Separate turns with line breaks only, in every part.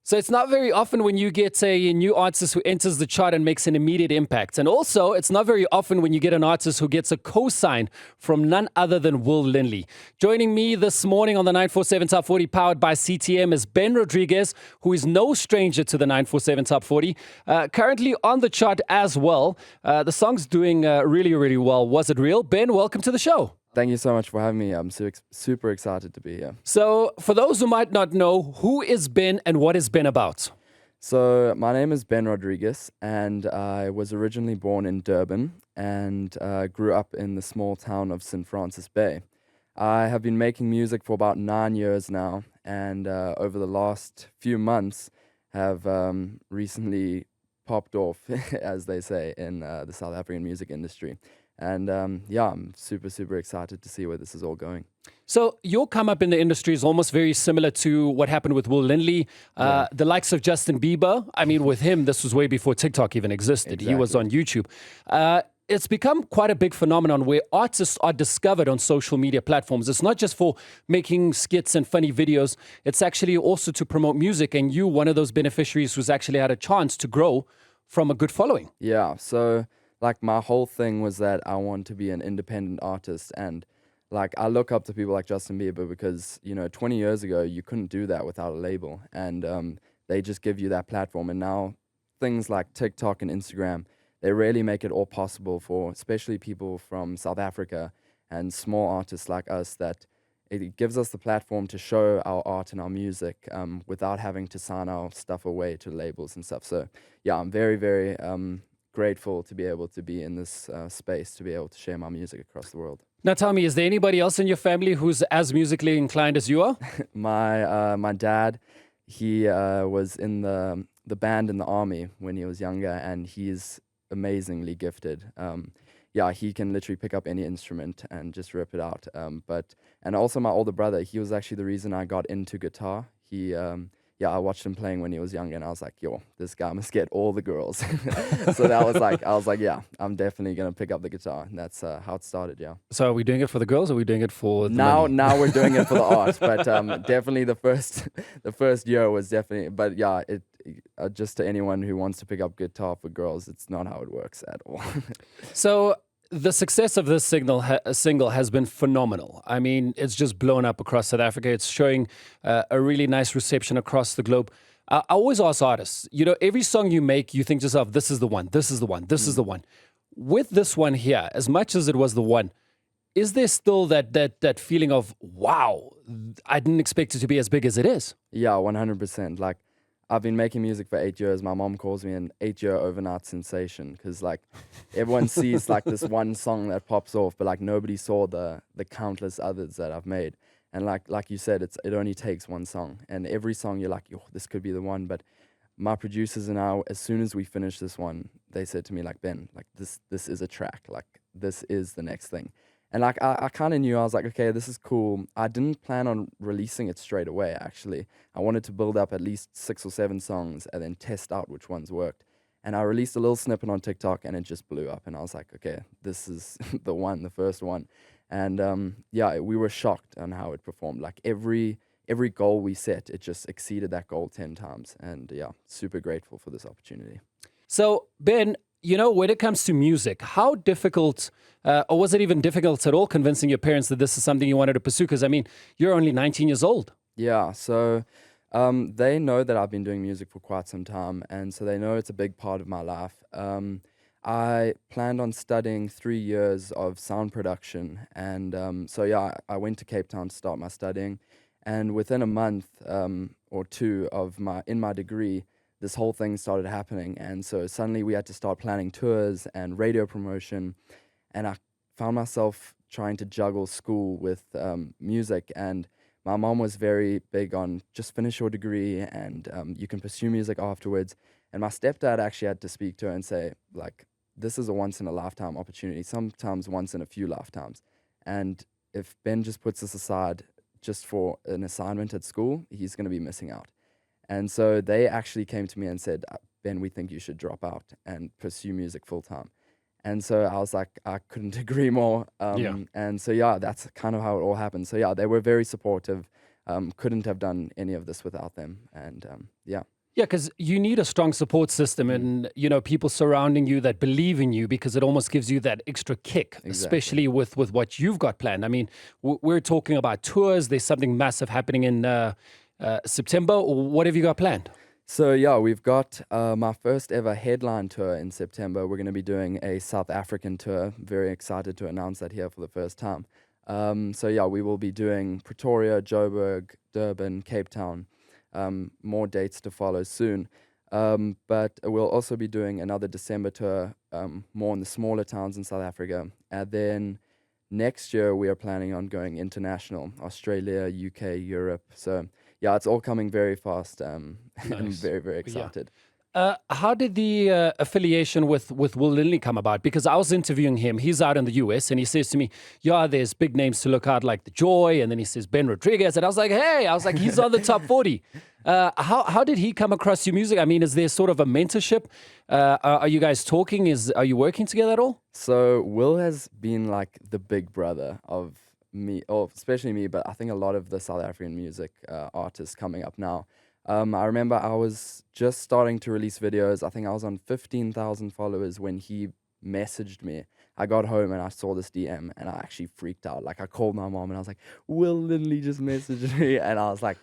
So it's not very often when you get a new artist who enters the chart and makes an immediate impact. And also, it's not very often when you get an artist who gets a co-sign from none other than Will Lindley. Joining me this morning on the 947 Top 40 powered by CTM is Ben Rodrigues, who is no stranger to the 947 Top 40. Currently on the chart as well. The song's doing really, really well. Was it real? Ben, welcome to the show.
Thank you so much for having me. I'm super excited to be here.
So, for those who might not know, who is Ben and what is Ben about?
So, my name is Ben Rodrigues, and I was originally born in Durban and grew up in the small town of St. Francis Bay. I have been making music for about 9 years now, and over the last few months have recently popped off, as they say, in the South African music industry. And I'm super excited to see where this is all going.
So your come up in the industry is almost very similar to what happened with Will Lindley, the likes of Justin Bieber. I mean, with him, this was way before TikTok even existed.
Exactly.
He was on YouTube. It's become quite a big phenomenon where artists are discovered on social media platforms. It's not just for making skits and funny videos. It's actually also to promote music. And you, one of those beneficiaries who's actually had a chance to grow from a good following.
Yeah, so like my whole thing was that I want to be an independent artist, and like I look up to people like Justin Bieber because 20 years ago you couldn't do that without a label, and they just give you that platform. And now things like TikTok and Instagram, they really make it all possible for especially people from South Africa and small artists like us, that it gives us the platform to show our art and our music without having to sign our stuff away to labels and stuff. So yeah, I'm very grateful to be able to be in this space, to be able to share my music across the world.
Now tell me, is there anybody else in your family who's as musically inclined as you are?
My dad, he was in the band in the army when he was younger, and he's amazingly gifted. He can literally pick up any instrument and just rip it out. And also my older brother, he was actually the reason I got into guitar. I watched him playing when he was younger, and I was like, yo, this guy must get all the girls. So I was like, yeah, I'm definitely going to pick up the guitar. And that's how it started, yeah.
So are we doing it for the girls or are we doing it for the
Now we're doing it for the art, but definitely the first year was definitely, but yeah, just to anyone who wants to pick up guitar for girls, it's not how it works at all.
So the success of this single has been phenomenal. I mean, it's just blown up across South Africa. It's showing a really nice reception across the globe. I always ask artists, every song you make, you think to yourself, this is the one, this is the one, this is the one. With this one here, as much as it was the one, is there still that feeling of, wow, I didn't expect it to be as big as it is?
Yeah, 100%. Like, I've been making music for 8 years. My mom calls me an 8-year overnight sensation because like everyone sees like this one song that pops off, but like nobody saw the countless others that I've made. And like you said, it only takes one song, and every song you're like, yo, this could be the one. But my producers and I, as soon as we finished this one, they said to me like, Ben, like this is a track, like this is the next thing. And like I kind of knew, I was like, okay, this is cool. I didn't plan on releasing it straight away, actually. I wanted to build up at least 6 or 7 songs and then test out which ones worked. And I released a little snippet on TikTok, and it just blew up. And I was like, okay, this is the first one. And we were shocked on how it performed. Like every goal we set, it just exceeded that goal 10 times. And yeah, super grateful for this opportunity.
So, Ben, when it comes to music, how difficult, or was it even difficult at all convincing your parents that this is something you wanted to pursue? Because, I mean, you're only 19 years old.
Yeah, so they know that I've been doing music for quite some time, and so they know it's a big part of my life. I planned on studying 3 years of sound production, and I went to Cape Town to start my studying, and within a month or two of my degree, this whole thing started happening. And so suddenly we had to start planning tours and radio promotion. And I found myself trying to juggle school with music. And my mom was very big on just finish your degree and you can pursue music afterwards. And my stepdad actually had to speak to her and say, like, this is a once in a lifetime opportunity, sometimes once in a few lifetimes. And if Ben just puts this aside just for an assignment at school, he's going to be missing out. And so they actually came to me and said, Ben, we think you should drop out and pursue music full time. And so I was like, I couldn't agree more. And so, that's kind of how it all happened. So, they were very supportive. Couldn't have done any of this without them. And,
Yeah, because you need a strong support system and, people surrounding you that believe in you because it almost gives you that extra kick, especially with what you've got planned. I mean, we're talking about tours. There's something massive happening in September. What have you got planned?
So yeah, we've got my first ever headline tour in September. We're going to be doing a South African tour. Very excited to announce that here for the first time. So yeah, we will be doing Pretoria, Joburg, Durban, Cape Town. More dates to follow soon. But we'll also be doing another December tour, more in the smaller towns in South Africa. And then next year we are planning on going international, Australia, UK, Europe. So yeah, it's all coming very fast. I'm very, very excited.
How did the affiliation with Will Lindley come about? Because I was interviewing him. He's out in the US and he says to me, yeah, there's big names to look out like The Joy. And then he says Ben Rodrigues. And I was like, hey, he's on the top 40. How did he come across your music? I mean, is there sort of a mentorship? Are you guys talking? Are you working together at all?
So Will has been like the big brother of me, or especially me, but I think a lot of the South African music artists coming up now. I remember I was just starting to release videos. I think I was on 15,000 followers when he messaged me. I got home and I saw this DM and I actually freaked out. Like I called my mom and I was like, Will Lindley just messaged me. And I was like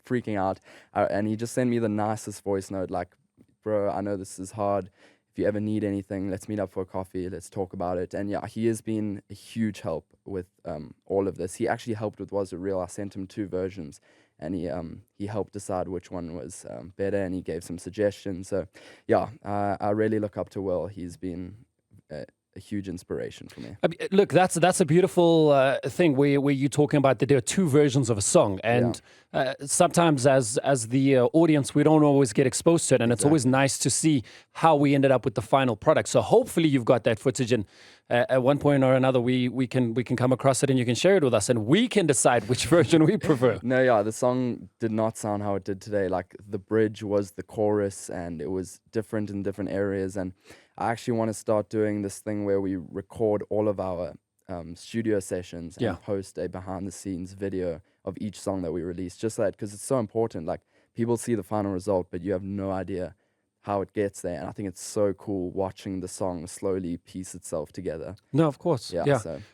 freaking out. And he just sent me the nicest voice note, like, bro, I know this is hard. If you ever need anything, let's meet up for a coffee. Let's talk about it. And yeah, he has been a huge help with all of this. He actually helped with Was It Real? I sent him 2 versions. And he helped decide which one was better, and he gave some suggestions. So, yeah, I really look up to Will. He's been a huge inspiration for me.
Look, that's a beautiful thing where you're talking about that there are 2 versions of a song, and sometimes as the audience, we don't always get exposed to it, and it's always nice to see how we ended up with the final product. So hopefully you've got that footage, and at one point or another, we can come across it, and you can share it with us, and we can decide which version we prefer.
No, yeah, the song did not sound how it did today. Like the bridge was the chorus, and it was different in different areas. And I actually want to start doing this thing where we record all of our studio sessions and post a behind-the-scenes video of each song that we release, just that, because it's so important. Like people see the final result, but you have no idea how it gets there. And I think it's so cool watching the song slowly piece itself together.
No, of course.
Yeah.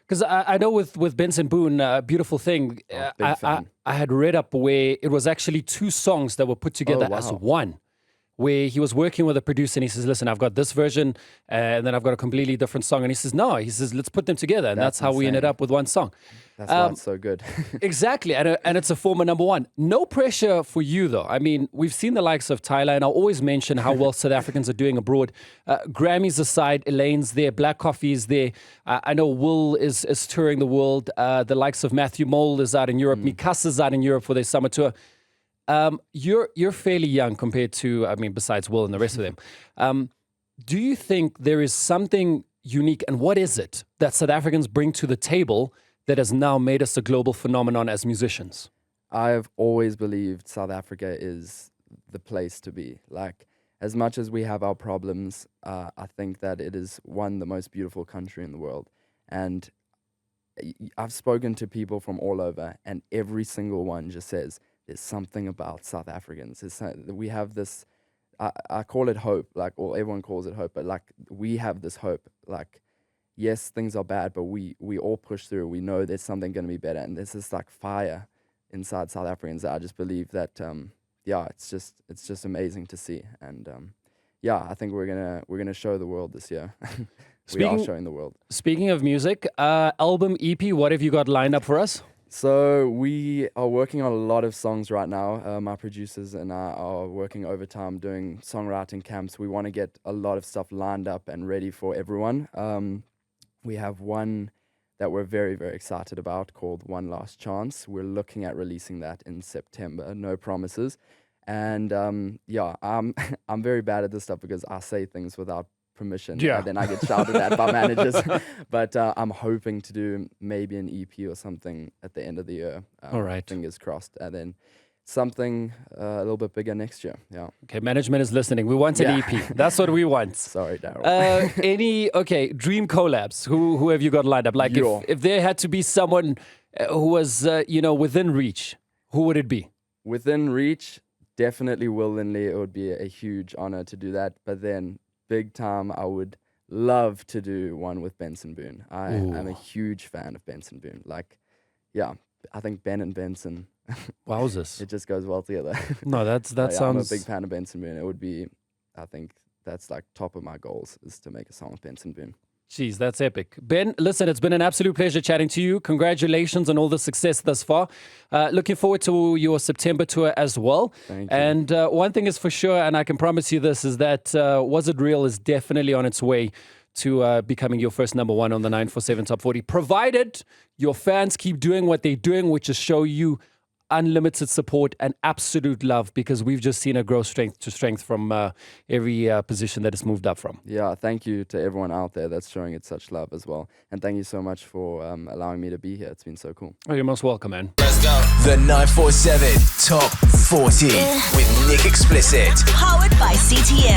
Because I know with Benson Boone, Beautiful Thing, I had read up where it was actually 2 songs that were put together as one. Where he was working with a producer and he says, listen, I've got this version and then I've got a completely different song. And he says, no, let's put them together. And that's how we ended up with one song.
That's why it's so good.
Exactly. And it's a former #1. No pressure for you, though. I mean, we've seen the likes of Tyler, and I always mention how well South Africans are doing abroad. Grammys aside, Elaine's there, Black Coffee is there. I know Will is touring the world. The likes of Matthew Mole is out in Europe. Mikasa's out in Europe for their summer tour. You're fairly young compared to, I mean, besides Will and the rest of them. Do you think there is something unique, and what is it that South Africans bring to the table that has now made us a global phenomenon as musicians?
I've always believed South Africa is the place to be. Like, as much as we have our problems, I think that it is the most beautiful country in the world. And I've spoken to people from all over, and every single one just says, there's something about South Africans. We have this, I call it hope, like, well, everyone calls it hope, but like, we have this hope. Like, yes, things are bad, but we all push through. We know there's something going to be better. And there's this like fire inside South Africans that I just believe that, it's just amazing to see. And I think we're gonna show the world this year. We are showing the world.
Speaking of music, album, EP, what have you got lined up for us?
So we are working on a lot of songs right now. My producers and I are working overtime doing songwriting camps. We want to get a lot of stuff lined up and ready for everyone. We have one that we're very, very excited about called One Last Chance. We're looking at releasing that in September. No promises. And I'm very bad at this stuff because I say things without permission.
Yeah.
And then I get shouted at by managers. But I'm hoping to do maybe an EP or something at the end of the year.
All right.
Fingers crossed. And then something a little bit bigger next year. Yeah.
Okay, management is listening. We want an EP. That's what we want.
Sorry, Daryl.
Dream collabs. Who have you got lined up? Like if there had to be someone who was within reach, who would it be?
Within reach, definitely Will Lindley. It would be a huge honor to do that. But then, big time, I would love to do one with Benson Boone. I'm a huge fan of Benson Boone. Like, yeah, I think Ben and Benson,
Wowzers.
it just goes well together.
No, that
Yeah,
sounds...
I'm a big fan of Benson Boone. It would be, I think that's like top of my goals, is to make a song with Benson Boone.
Jeez, that's epic. Ben, listen, it's been an absolute pleasure chatting to you. Congratulations on all the success thus far. Looking forward to your September tour as well.
Thank you.
And one thing is for sure, and I can promise you this, is that Was It Real is definitely on its way to becoming your first number one on the 947 Top 40, provided your fans keep doing what they're doing, which is show you unlimited support and absolute love, because we've just seen it grow strength to strength from every position that it's moved up from.
Yeah, thank you to everyone out there that's showing it such love as well. And thank you so much for allowing me to be here. It's been so cool.
Oh, you're most welcome, man.
Let's go. The 947 Top 40 with Nick Explicit.
Powered by CTM.